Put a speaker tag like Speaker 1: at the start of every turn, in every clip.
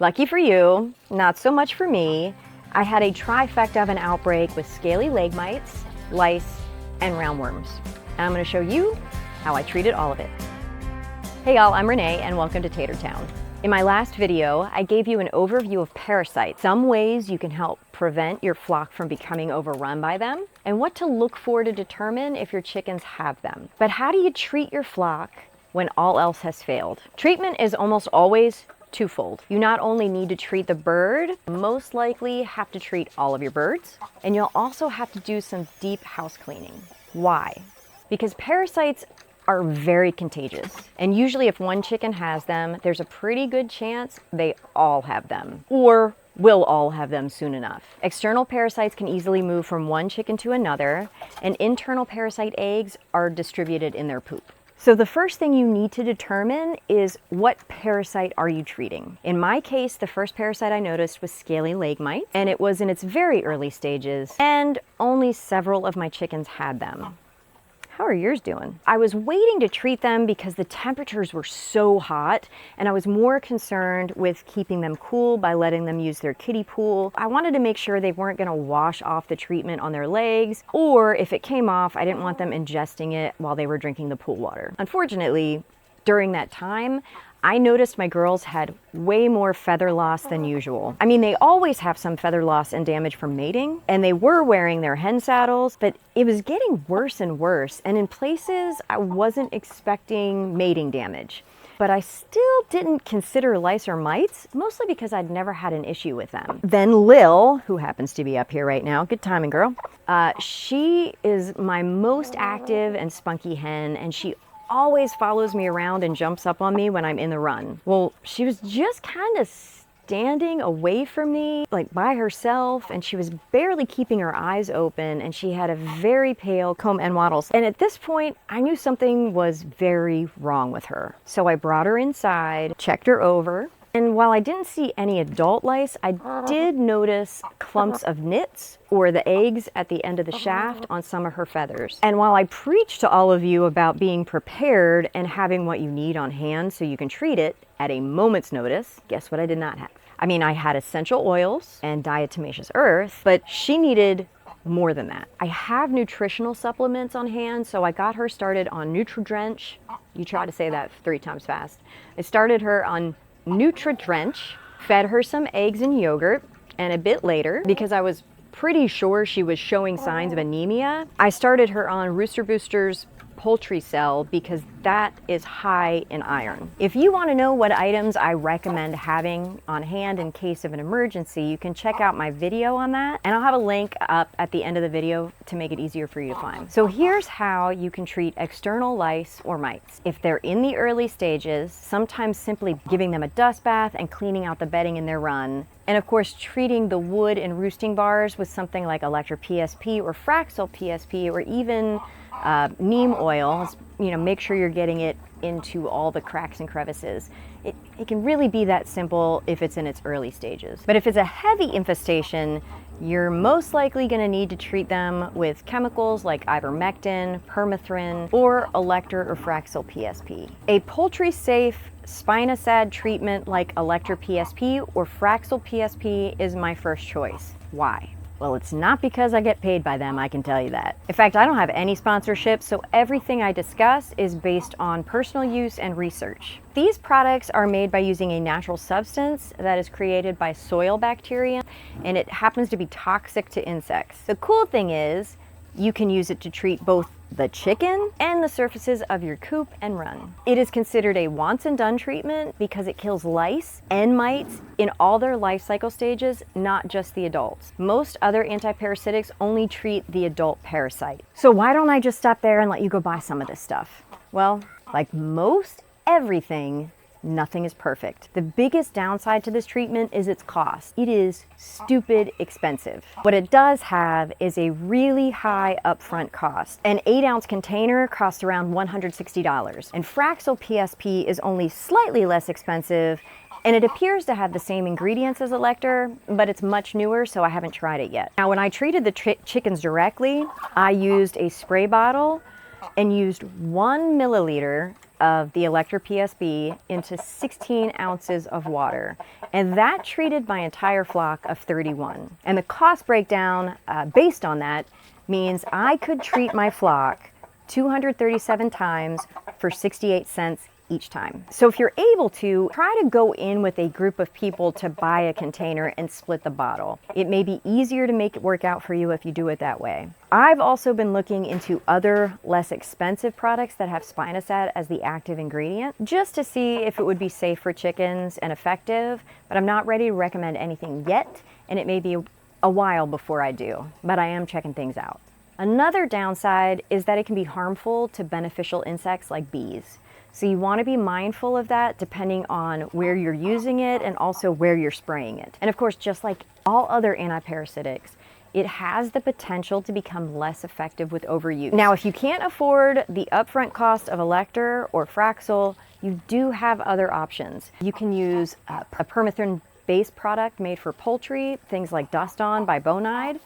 Speaker 1: Lucky for you, not so much for me, I had a trifecta of an outbreak with scaly leg mites, lice, and roundworms. And I'm going to show you how I treated all of it. Hey y'all, I'm Renee and welcome to Tater Town. In my last video, I gave you an overview of parasites, some ways you can help prevent your flock from becoming overrun by them, and what to look for to determine if your chickens have them. But how do you treat your flock when all else has failed? Treatment is almost always twofold. You not only need to treat the bird, most likely have to treat all of your birds, and you'll also have to do some deep house cleaning. Why? Because parasites are very contagious, and usually if one chicken has them, there's a pretty good chance they all have them, or will all have them soon enough. External parasites can easily move from one chicken to another, and internal parasite eggs are distributed in their poop. So the first thing you need to determine is what parasite are you treating. In my case, the first parasite I noticed was scaly leg mite, and it was in its very early stages, and only several of my chickens had them. How are yours doing? I was waiting to treat them because the temperatures were so hot, and I was more concerned with keeping them cool by letting them use their kiddie pool. I wanted to make sure they weren't going to wash off the treatment on their legs, or if it came off, I didn't want them ingesting it while they were drinking the pool water. Unfortunately, during that time, I noticed my girls had way more feather loss than usual. I mean, they always have some feather loss and damage from mating, and they were wearing their hen saddles, but it was getting worse and worse, and in places I wasn't expecting mating damage. But I still didn't consider lice or mites, mostly because I'd never had an issue with them. Then Lil, who happens to be up here right now, good timing girl, she is my most active and spunky hen, and she always follows me around and jumps up on me when I'm in the run. Well, she was just kind of standing away from me, like by herself, and she was barely keeping her eyes open, and she had a very pale comb and wattles. And at this point, I knew something was very wrong with her. So I brought her inside, checked her over, and while I didn't see any adult lice, I did notice clumps of nits, or the eggs at the end of the shaft, on some of her feathers. And while I preach to all of you about being prepared and having what you need on hand so you can treat it at a moment's notice, guess what I did not have? I mean, I had essential oils and diatomaceous earth, but she needed more than that. I have nutritional supplements on hand, so I got her started on Nutri-Drench. You try to say that 3 times fast. I started her on Nutri-Drench, fed her some eggs and yogurt, and a bit later, because I was pretty sure she was showing signs of anemia, I started her on Rooster Booster's Poultry Cell because that is high in iron. If you want to know what items I recommend having on hand in case of an emergency, you can check out my video on that, and I'll have a link up at the end of the video to make it easier for you to find. So here's how you can treat external lice or mites. If they're in the early stages, sometimes simply giving them a dust bath and cleaning out the bedding in their run, and of course treating the wood and roosting bars with something like Elector PSP or Fraxel PSP, or even neem oil. You know, make sure you're getting it into all the cracks and crevices. It can really be that simple if it's in its early stages. But if it's a heavy infestation, you're most likely going to need to treat them with chemicals like Ivermectin, Permethrin, or Elector or Fraxel PSP. A poultry-safe spinosad treatment like Elector PSP or Fraxel PSP is my first choice. Why? Well, it's not because I get paid by them, I can tell you that. In fact, I don't have any sponsorship, so everything I discuss is based on personal use and research. These products are made by using a natural substance that is created by soil bacteria, and it happens to be toxic to insects. The cool thing is, you can use it to treat both the chicken and the surfaces of your coop and run. It is considered a once and done treatment because it kills lice and mites in all their life cycle stages, not just the adults. Most other antiparasitics only treat the adult parasite. So why don't I just stop there and let you go buy some of this stuff? Well, like most everything, nothing is perfect. The biggest downside to this treatment is its cost. It is stupid expensive. What it does have is a really high upfront cost. An 8-ounce container costs around $160, and Fraxel PSP is only slightly less expensive, and it appears to have the same ingredients as Elector, but it's much newer, so I haven't tried it yet. Now, when I treated the chickens directly, I used a spray bottle and used 1 milliliter of the Elector PSP into 16 ounces of water. And that treated my entire flock of 31. And the cost breakdown based on that means I could treat my flock 237 times for 68 cents each time. So if you're able to, try to go in with a group of people to buy a container and split the bottle. It may be easier to make it work out for you if you do it that way. I've also been looking into other less expensive products that have spinosad as the active ingredient, just to see if it would be safe for chickens and effective, but I'm not ready to recommend anything yet, and it may be a while before I do, but I am checking things out. Another downside is that it can be harmful to beneficial insects like bees. So you want to be mindful of that depending on where you're using it and also where you're spraying it. And of course, just like all other antiparasitics, it has the potential to become less effective with overuse. Now, if you can't afford the upfront cost of Elector or Fraxel, you do have other options. You can use a Permethrin-based product made for poultry, things like Dust On by Bonide.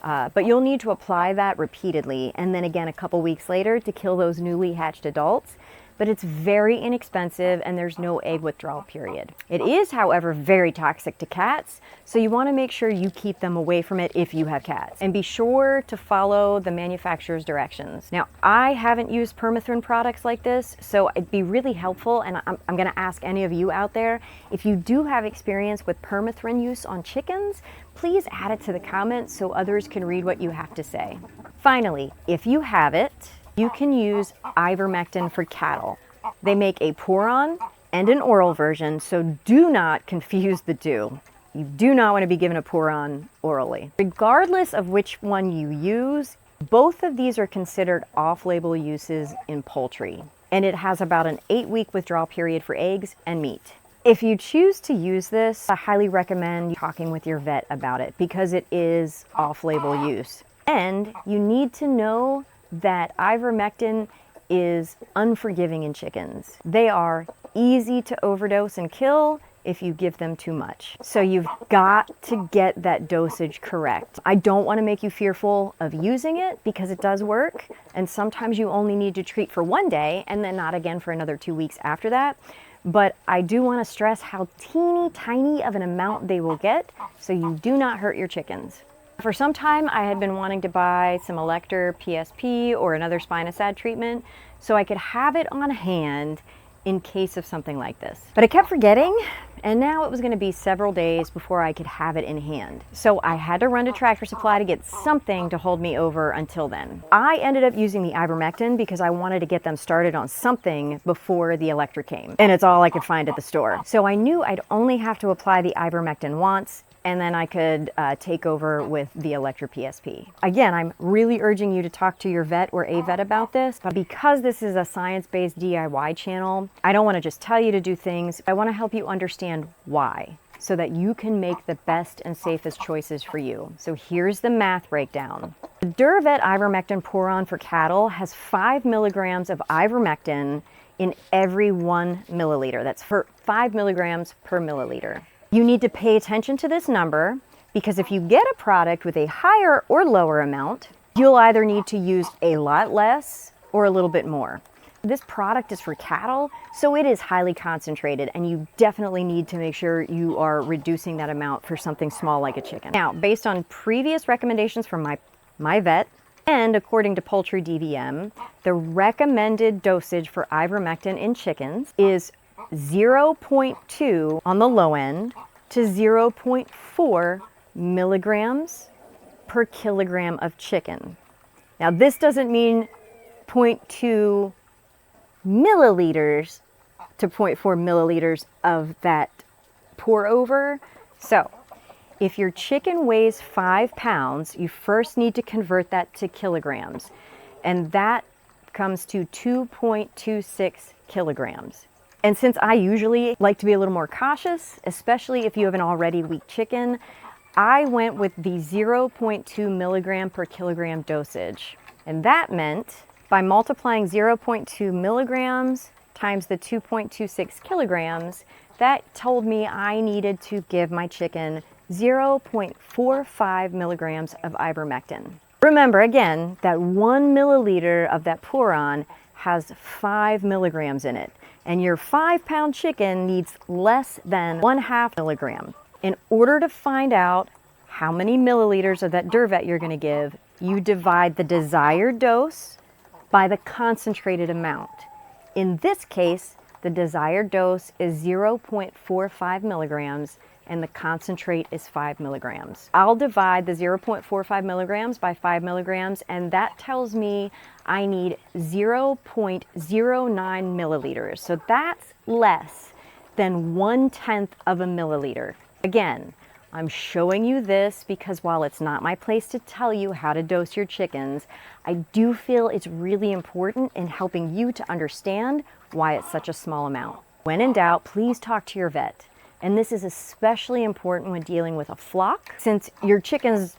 Speaker 1: But you'll need to apply that repeatedly and then again a couple weeks later to kill those newly hatched adults. But it's very inexpensive and there's no egg withdrawal period. It is, however, very toxic to cats, so you want to make sure you keep them away from it if you have cats. And be sure to follow the manufacturer's directions. Now, I haven't used Permethrin products like this, so it'd be really helpful, and I'm going to ask any of you out there, if you do have experience with Permethrin use on chickens, please add it to the comments so others can read what you have to say. Finally, if you have it, you can use Ivermectin for cattle. They make a pour-on and an oral version, so do not confuse the two. You do not want to be given a pour-on orally. Regardless of which one you use, both of these are considered off-label uses in poultry, and it has about an 8-week withdrawal period for eggs and meat. If you choose to use this, I highly recommend talking with your vet about it because it is off-label use. And you need to know that ivermectin is unforgiving in chickens. They are easy to overdose and kill if you give them too much. So you've got to get that dosage correct. I don't want to make you fearful of using it because it does work, and sometimes you only need to treat for 1 day and then not again for another 2 weeks after that. But I do want to stress how teeny tiny of an amount they will get so you do not hurt your chickens. For some time, I had been wanting to buy some Elector PSP or another spinosad treatment so I could have it on hand in case of something like this. But I kept forgetting, and now it was going to be several days before I could have it in hand. So I had to run to Tractor Supply to get something to hold me over until then. I ended up using the ivermectin because I wanted to get them started on something before the Elector came, and it's all I could find at the store. So I knew I'd only have to apply the ivermectin once, and then I could take over with the Elector PSP. Again, I'm really urging you to talk to your vet or a vet about this, but because this is a science-based DIY channel, I don't want to just tell you to do things. I want to help you understand why, so that you can make the best and safest choices for you. So here's the math breakdown. The DuraVet Ivermectin Pour-On for cattle has 5 milligrams of ivermectin in every 1 milliliter. That's for 5 milligrams per milliliter. You need to pay attention to this number because if you get a product with a higher or lower amount, you'll either need to use a lot less or a little bit more. This product is for cattle, so it is highly concentrated, and you definitely need to make sure you are reducing that amount for something small like a chicken. Now, based on previous recommendations from my vet, and according to Poultry DVM, the recommended dosage for ivermectin in chickens is 0.2 on the low end to 0.4 milligrams per kilogram of chicken. Now, this doesn't mean 0.2 milliliters to 0.4 milliliters of that pour over. So if your chicken weighs 5 pounds, you first need to convert that to kilograms, and that comes to 2.26 kilograms. And since I usually like to be a little more cautious, especially if you have an already weak chicken, I went with the 0.2 milligram per kilogram dosage. And that meant by multiplying 0.2 milligrams times the 2.26 kilograms, that told me I needed to give my chicken 0.45 milligrams of ivermectin. Remember again that 1 milliliter of that puron has 5 milligrams in it, and your 5-pound chicken needs less than 1/2 milligram. In order to find out how many milliliters of that Durvet you're going to give, you divide the desired dose by the concentrated amount. In this case, the desired dose is 0.45 milligrams and the concentrate is 5 milligrams. I'll divide the 0.45 milligrams by 5 milligrams, and that tells me I need 0.09 milliliters. So that's less than 1/10 of a milliliter. Again, I'm showing you this because while it's not my place to tell you how to dose your chickens, I do feel it's really important in helping you to understand why it's such a small amount. When in doubt, please talk to your vet. And this is especially important when dealing with a flock, since your chickens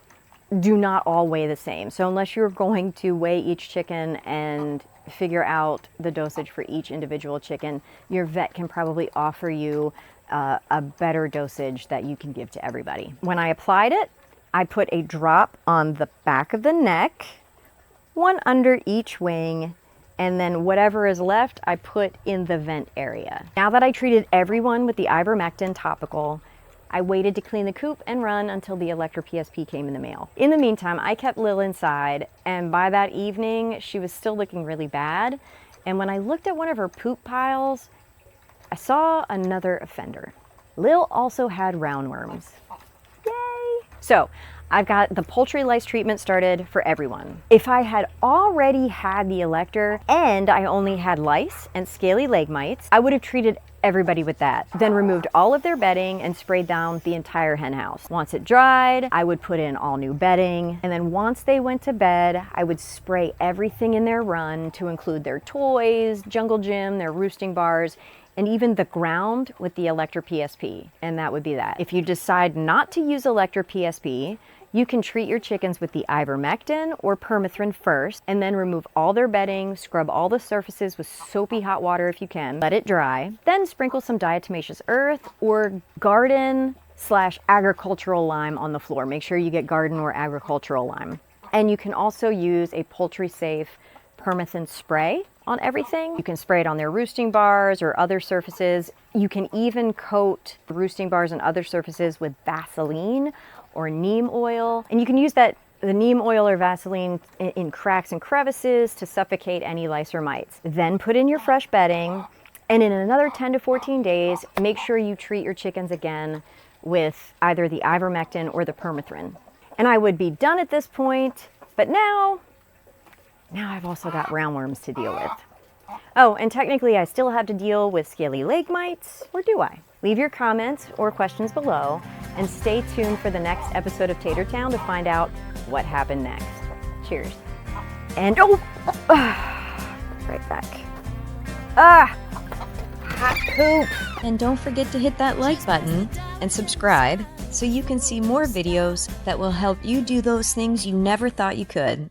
Speaker 1: do not all weigh the same. So unless you're going to weigh each chicken and figure out the dosage for each individual chicken, your vet can probably offer you a better dosage that you can give to everybody. When I applied it, I put a drop on the back of the neck, one under each wing, and then whatever is left, I put in the vent area. Now that I treated everyone with the Ivermectin topical, I waited to clean the coop and run until the Elector PSP came in the mail. In the meantime, I kept Lil inside, and by that evening, she was still looking really bad. And when I looked at one of her poop piles, I saw another offender. Lil also had roundworms. Yay! So, I've got the poultry lice treatment started for everyone. If I had already had the Elector and I only had lice and scaly leg mites, I would have treated everybody with that. Then removed all of their bedding and sprayed down the entire hen house. Once it dried, I would put in all new bedding. And then once they went to bed, I would spray everything in their run to include their toys, jungle gym, their roosting bars, and even the ground with the Elector PSP. And that would be that. If you decide not to use Elector PSP, you can treat your chickens with the Ivermectin or Permethrin first, and then remove all their bedding, scrub all the surfaces with soapy hot water if you can, let it dry, then sprinkle some diatomaceous earth or garden/agricultural lime on the floor. Make sure you get garden or agricultural lime. And you can also use a poultry-safe Permethrin spray on everything. You can spray it on their roosting bars or other surfaces. You can even coat the roosting bars and other surfaces with Vaseline or neem oil. And you can use the neem oil or Vaseline in cracks and crevices to suffocate any lice or mites. Then put in your fresh bedding, and in another 10 to 14 days, make sure you treat your chickens again with either the Ivermectin or the Permethrin. And I would be done at this point, but now I've also got roundworms to deal with. Oh, and technically I still have to deal with scaly leg mites, or do I? Leave your comments or questions below, and stay tuned for the next episode of Tater Town to find out what happened next. Cheers. And right back. Hot coop. And don't forget to hit that like button and subscribe so you can see more videos that will help you do those things you never thought you could.